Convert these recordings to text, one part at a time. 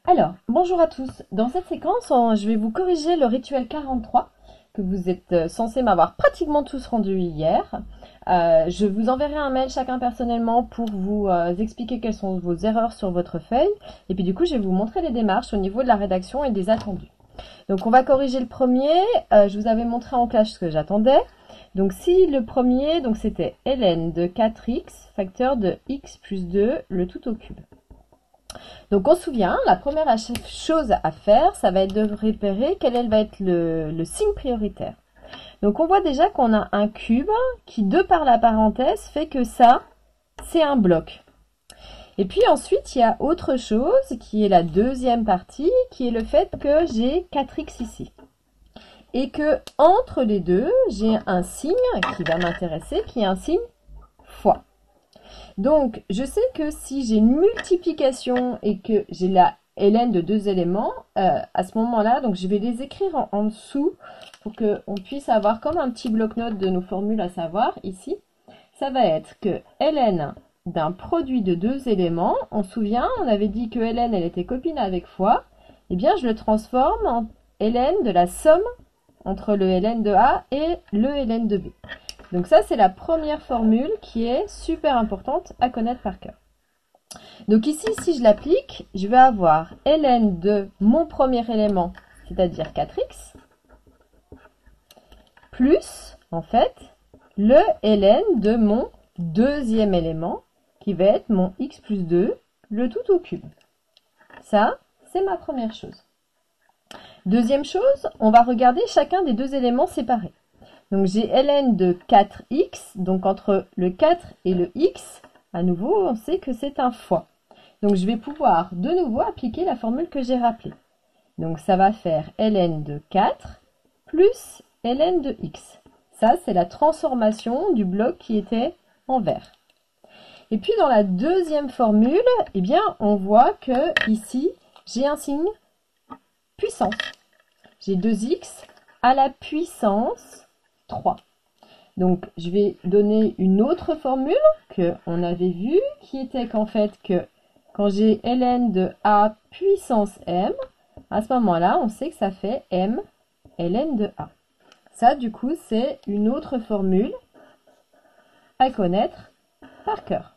Alors, bonjour à tous. Dans cette séquence, je vais vous corriger le rituel 43 que vous êtes censés m'avoir pratiquement tous rendu hier. Je vous enverrai un mail chacun personnellement pour vous expliquer quelles sont vos erreurs sur votre feuille. Et puis du coup, je vais vous montrer les démarches au niveau de la rédaction et des attendus. Donc on va corriger le premier. Je vous avais montré en classe ce que j'attendais. Donc si le premier, donc c'était ln de 4x, facteur de x plus 2, le tout au cube. Donc on se souvient, la première chose à faire, ça va être de repérer quel va être le signe prioritaire. Donc on voit déjà qu'on a un cube qui, de par la parenthèse, fait que ça, c'est un bloc. Et puis ensuite, il y a autre chose qui est la deuxième partie, qui est le fait que j'ai 4x ici. Et que entre les deux, j'ai un signe qui va m'intéresser, qui est un signe fois. Donc, je sais que si j'ai une multiplication et que j'ai la ln de deux éléments, à ce moment-là, donc je vais les écrire en dessous pour qu'on puisse avoir comme un petit bloc-notes de nos formules à savoir ici. Ça va être que ln d'un produit de deux éléments, on se souvient, on avait dit que ln elle était copine avec fois, eh bien je le transforme en ln de la somme entre le ln de A et le ln de B. Donc ça, c'est la première formule qui est super importante à connaître par cœur. Donc ici, si je l'applique, je vais avoir ln de mon premier élément, c'est-à-dire 4x, plus, en fait, le ln de mon deuxième élément, qui va être mon x plus 2, le tout au cube. Ça, c'est ma première chose. Deuxième chose, on va regarder chacun des deux éléments séparés. Donc j'ai ln de 4x, donc entre le 4 et le x, à nouveau, on sait que c'est un fois. Donc je vais pouvoir de nouveau appliquer la formule que j'ai rappelée. Donc ça va faire ln de 4 plus ln de x. Ça, c'est la transformation du bloc qui était en vert. Et puis dans la deuxième formule, eh bien, on voit que ici, j'ai un signe puissance. J'ai 2x à la puissance 3. Donc, je vais donner une autre formule qu'on avait vue, qui était qu'en fait, que quand j'ai ln de a puissance m, à ce moment-là, on sait que ça fait m ln de a. Ça, du coup, c'est une autre formule à connaître par cœur.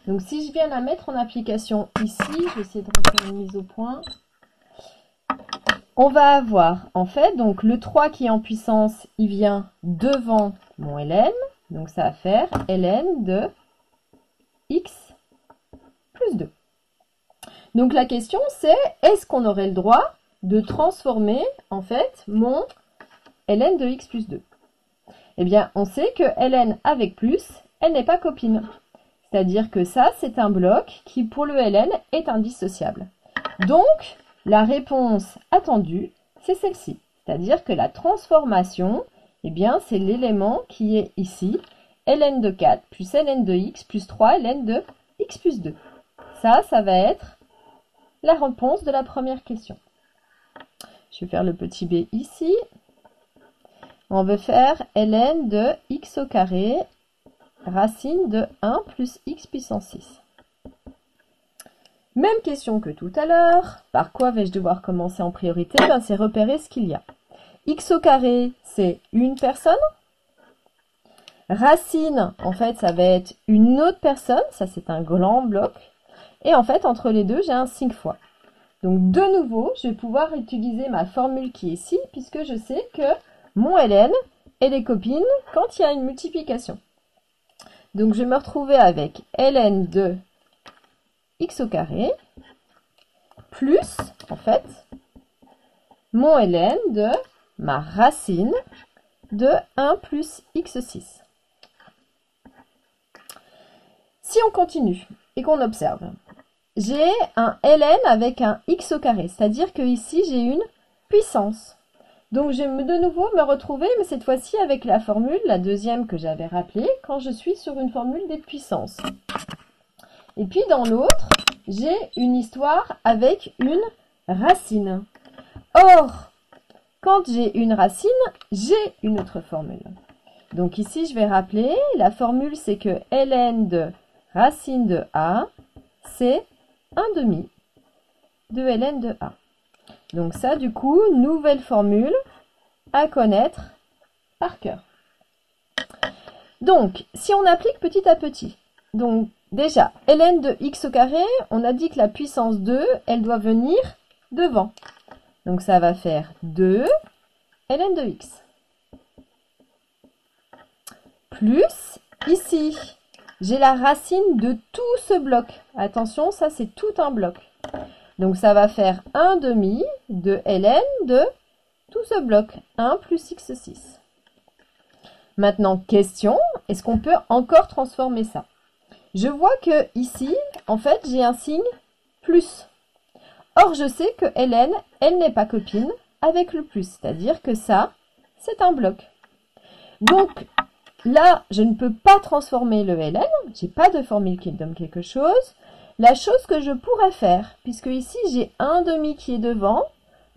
Donc, si je viens la mettre en application ici, je vais essayer de refaire une mise au point. On va avoir, en fait, donc le 3 qui est en puissance, il vient devant mon ln. Donc, ça va faire ln de x plus 2. Donc, la question, c'est, est-ce qu'on aurait le droit de transformer, en fait, mon ln de x plus 2? Eh bien, on sait que ln avec plus, elle n'est pas copine. C'est-à-dire que ça, c'est un bloc qui, pour le ln, est indissociable. Donc, la réponse attendue, c'est celle-ci. C'est-à-dire que la transformation, eh bien, c'est l'élément qui est ici, ln de 4 plus ln de x plus 3 ln de x plus 2. Ça va être la réponse de la première question. Je vais faire le petit b ici. On veut faire ln de x au carré racine de 1 plus x puissance 6. Même question que tout à l'heure. Par quoi vais-je devoir commencer en priorité? C'est repérer ce qu'il y a. X au carré, c'est une personne. Racine, en fait, ça va être une autre personne. Ça, c'est un grand bloc. Et en fait, entre les deux, j'ai un signe fois. Donc, de nouveau, je vais pouvoir utiliser ma formule qui est ici, puisque je sais que mon ln, elle est copine quand il y a une multiplication. Donc, je vais me retrouver avec ln de x au carré plus, en fait, mon ln de ma racine de 1 plus x6. Si on continue et qu'on observe, j'ai un ln avec un x au carré, c'est-à-dire que ici j'ai une puissance. Donc je vais de nouveau me retrouver, mais cette fois-ci avec la formule, la deuxième que j'avais rappelée, quand je suis sur une formule des puissances. Et puis dans l'autre, j'ai une histoire avec une racine. Or, quand j'ai une racine, j'ai une autre formule. Donc ici, je vais rappeler, la formule c'est que ln de racine de a, c'est 1 demi. de ln de A. Donc ça, du coup, nouvelle formule à connaître par cœur. Donc, si on applique petit à petit, donc déjà, ln de x au carré, on a dit que la puissance 2, elle doit venir devant. Donc ça va faire 2 ln de x. Plus, ici, j'ai la racine de tout ce bloc. Attention, ça c'est tout un bloc. Donc ça va faire 1 demi de ln de tout ce bloc. 1 plus x6. Maintenant, question, est-ce qu'on peut encore transformer ça? Je vois que ici, en fait, j'ai un signe plus. Or, je sais que ln, elle n'est pas copine avec le plus. C'est-à-dire que ça, c'est un bloc. Donc, là, je ne peux pas transformer le ln. J'ai pas de formule qui donne quelque chose. La chose que je pourrais faire, puisque ici, j'ai 1 demi qui est devant,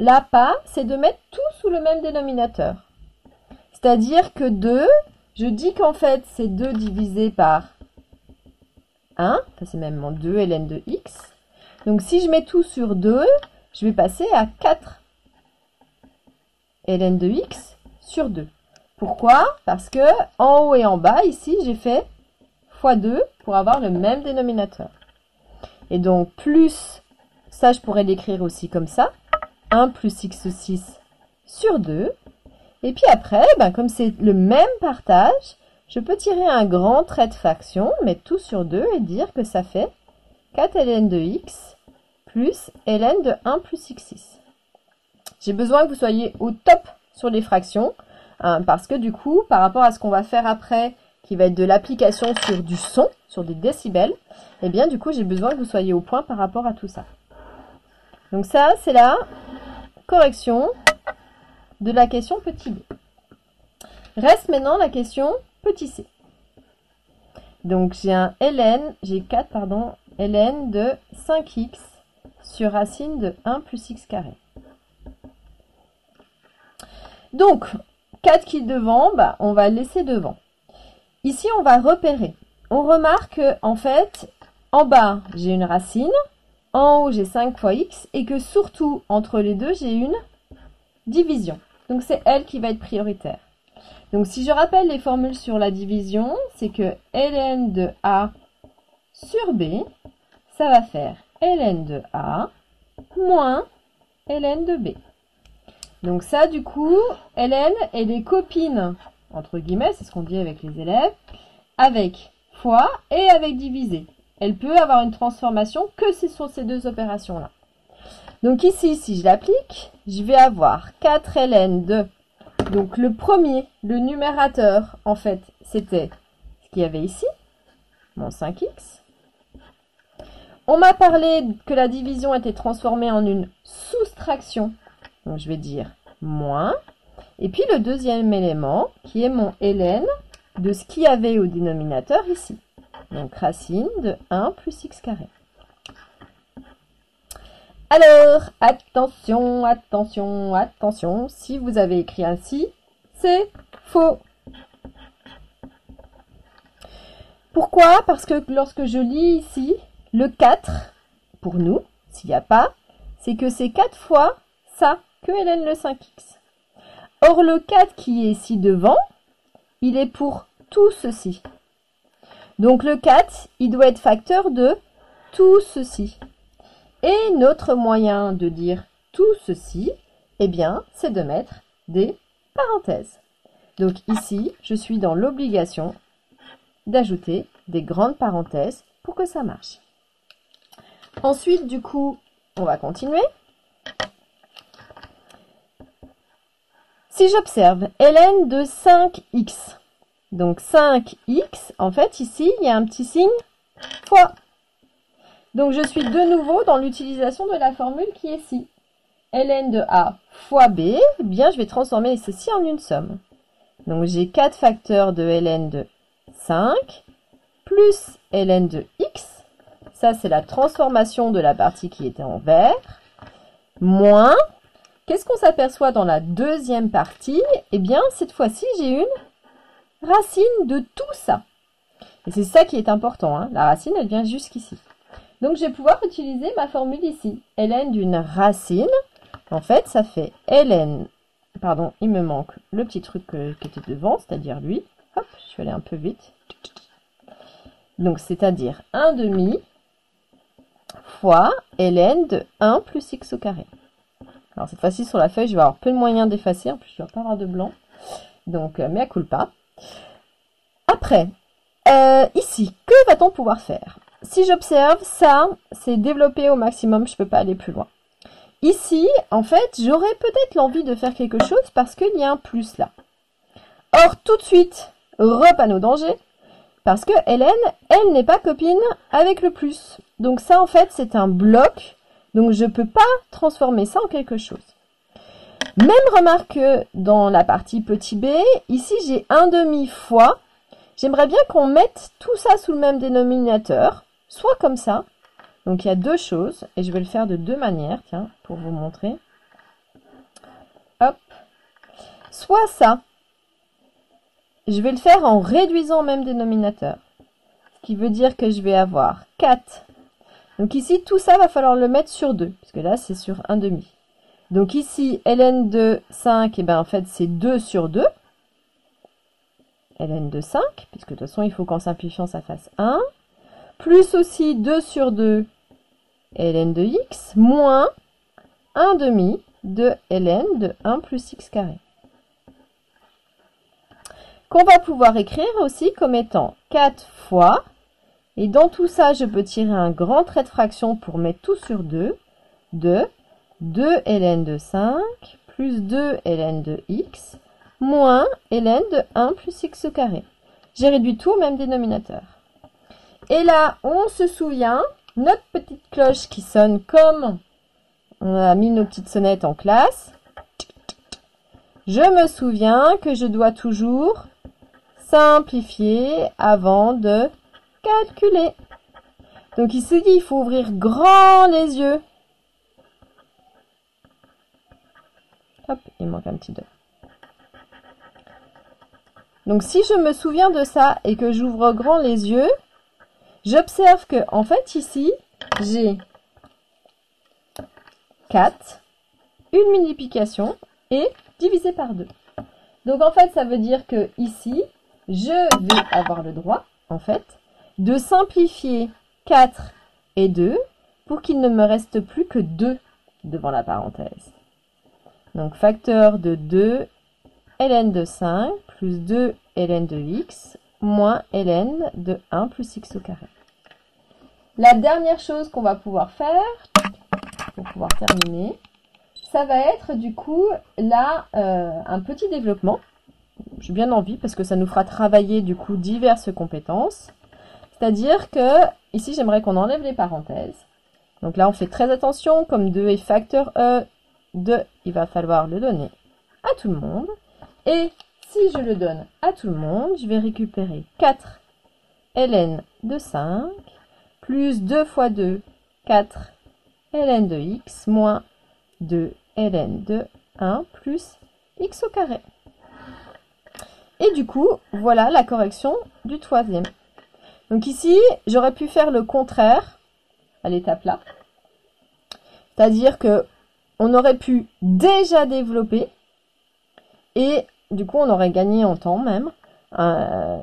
là, pas, c'est de mettre tout sous le même dénominateur. C'est-à-dire que 2, je dis qu'en fait, c'est 2 divisé par 1. C'est même mon 2 ln de x. Donc, si je mets tout sur 2, je vais passer à 4 ln de x sur 2. Pourquoi? Parce que en haut et en bas, ici, j'ai fait fois 2 pour avoir le même dénominateur. Et donc, plus, ça, je pourrais l'écrire aussi comme ça. 1 plus x6 sur 2. Et puis après, comme c'est le même partage, je peux tirer un grand trait de fraction, mettre tout sur 2 et dire que ça fait 4 ln de x plus ln de 1 plus x6. J'ai besoin que vous soyez au top sur les fractions, parce que du coup, par rapport à ce qu'on va faire après, qui va être de l'application sur du son, sur des décibels, eh bien du coup, j'ai besoin que vous soyez au point par rapport à tout ça. Donc ça, c'est la correction de la question petit b. Reste maintenant la question petit c. Donc j'ai un j'ai 4 ln de 5x sur racine de 1 plus x carré. Donc 4 qui est devant, on va le laisser devant. Ici on va repérer. On remarque en fait, en bas j'ai une racine, en haut j'ai 5 fois x et que surtout entre les deux j'ai une division. Donc c'est elle qui va être prioritaire. Donc si je rappelle les formules sur la division, c'est que ln de A sur B, ça va faire ln de A moins ln de B. Donc ça du coup, ln elle est copine, entre guillemets, c'est ce qu'on dit avec les élèves, avec fois et avec divisé. Elle peut avoir une transformation que sur ces deux opérations-là. Donc ici, si je l'applique, je vais avoir 4 ln de... Donc le premier, le numérateur, en fait, c'était ce qu'il y avait ici, mon 5x. On m'a parlé que la division était transformée en une soustraction. Donc je vais dire moins. Et puis le deuxième élément, qui est mon ln de ce qu'il y avait au dénominateur ici. Donc racine de 1 plus x carré. Alors, attention, attention, attention, si vous avez écrit ainsi, c'est faux. Pourquoi? Parce que lorsque je lis ici, le 4, pour nous, s'il n'y a pas, c'est que c'est 4 fois ça, que ln le 5x. Or, le 4 qui est ici devant, il est pour tout ceci. Donc, le 4, il doit être facteur de tout ceci. Et notre moyen de dire tout ceci, eh bien, c'est de mettre des parenthèses. Donc ici, je suis dans l'obligation d'ajouter des grandes parenthèses pour que ça marche. Ensuite, du coup, on va continuer. Si j'observe ln de 5x, donc 5x, en fait, ici, il y a un petit signe fois. Donc, je suis de nouveau dans l'utilisation de la formule qui est ici. ln de A fois B, eh bien, je vais transformer ceci en une somme. Donc, j'ai 4 facteurs de ln de 5 plus ln de x. Ça, c'est la transformation de la partie qui était en vert. Moins, qu'est-ce qu'on s'aperçoit dans la deuxième partie? Eh bien, cette fois-ci, j'ai une racine de tout ça. Et c'est ça qui est important, hein. La racine, elle vient jusqu'ici. Donc, je vais pouvoir utiliser ma formule ici. ln d'une racine, en fait, ça fait ln, pardon, il me manque le petit truc qui était devant, c'est-à-dire lui. Hop, je suis allée un peu vite. Donc, c'est-à-dire 1 demi fois ln de 1 plus x au carré. Alors, cette fois-ci, sur la feuille, je vais avoir peu de moyens d'effacer. En plus, je ne dois pas avoir de blanc. Donc, mea culpa. Après, ici, que va-t-on pouvoir faire? Si j'observe, ça, c'est développé au maximum, je ne peux pas aller plus loin. Ici, en fait, j'aurais peut-être l'envie de faire quelque chose parce qu'il y a un plus là. Or, tout de suite, repanneau danger, parce que ln, elle n'est pas copine avec le plus. Donc ça, en fait, c'est un bloc, donc je ne peux pas transformer ça en quelque chose. Même remarque que dans la partie petit b, ici, j'ai 1 demi fois. J'aimerais bien qu'on mette tout ça sous le même dénominateur, soit comme ça. Donc, il y a deux choses, et je vais le faire de deux manières, tiens, pour vous montrer. Hop. Soit ça. Je vais le faire en réduisant au même dénominateur. Ce qui veut dire que je vais avoir 4. Donc ici, tout ça, va falloir le mettre sur 2, puisque là, c'est sur 1 demi. Donc ici, ln de 5, et ben en fait, c'est 2 sur 2. ln de 5, puisque de toute façon, il faut qu'en simplifiant, ça fasse 1. Plus aussi 2 sur 2, ln de x, moins 1 demi de ln de 1 plus x carré. Qu'on va pouvoir écrire aussi comme étant 4 fois, et dans tout ça, je peux tirer un grand trait de fraction pour mettre tout sur 2, de 2 ln de 5, plus 2 ln de x, moins ln de 1 plus x au carré. J'ai réduit tout au même dénominateur. Et là, on se souvient, notre petite cloche qui sonne comme on a mis nos petites sonnettes en classe. Je me souviens que je dois toujours simplifier avant de calculer. Donc ici, il faut ouvrir grand les yeux. Hop, il manque un petit 2. Donc si je me souviens de ça et que j'ouvre grand les yeux, j'observe que en fait ici, j'ai 4, une multiplication et divisé par 2. Donc en fait, ça veut dire que ici, je vais avoir le droit, en fait, de simplifier 4 et 2 pour qu'il ne me reste plus que 2 devant la parenthèse. Donc facteur de 2 ln de 5 plus 2 ln de x moins ln de 1 plus x au carré. La dernière chose qu'on va pouvoir faire, pour pouvoir terminer, ça va être du coup là un petit développement. J'ai bien envie parce que ça nous fera travailler du coup diverses compétences. C'est-à-dire que ici j'aimerais qu'on enlève les parenthèses. Donc là on fait très attention, comme 2 est facteur E, 2 il va falloir le donner à tout le monde. Et si je le donne à tout le monde, je vais récupérer 4 ln de 5 plus 2 fois 2, 4 ln de x moins 2 ln de 1 plus x au carré. Et du coup, voilà la correction du troisième. Donc ici, j'aurais pu faire le contraire à l'étape là. C'est-à-dire que on aurait pu déjà développer et du coup, on aurait gagné en temps même.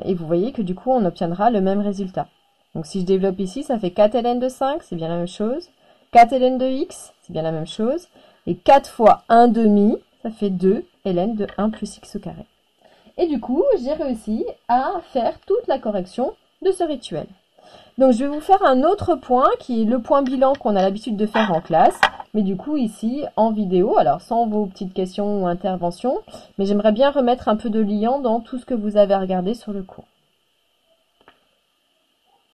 Et vous voyez que du coup, on obtiendra le même résultat. Donc si je développe ici, ça fait 4 ln de 5, c'est bien la même chose. 4 ln de x, c'est bien la même chose. Et 4 fois 1 demi, ça fait 2 ln de 1 plus x au carré. Et du coup, j'ai réussi à faire toute la correction de ce rituel. Donc je vais vous faire un autre point qui est le point bilan qu'on a l'habitude de faire en classe. Mais du coup ici en vidéo, alors sans vos petites questions ou interventions. Mais j'aimerais bien remettre un peu de liant dans tout ce que vous avez regardé sur le cours.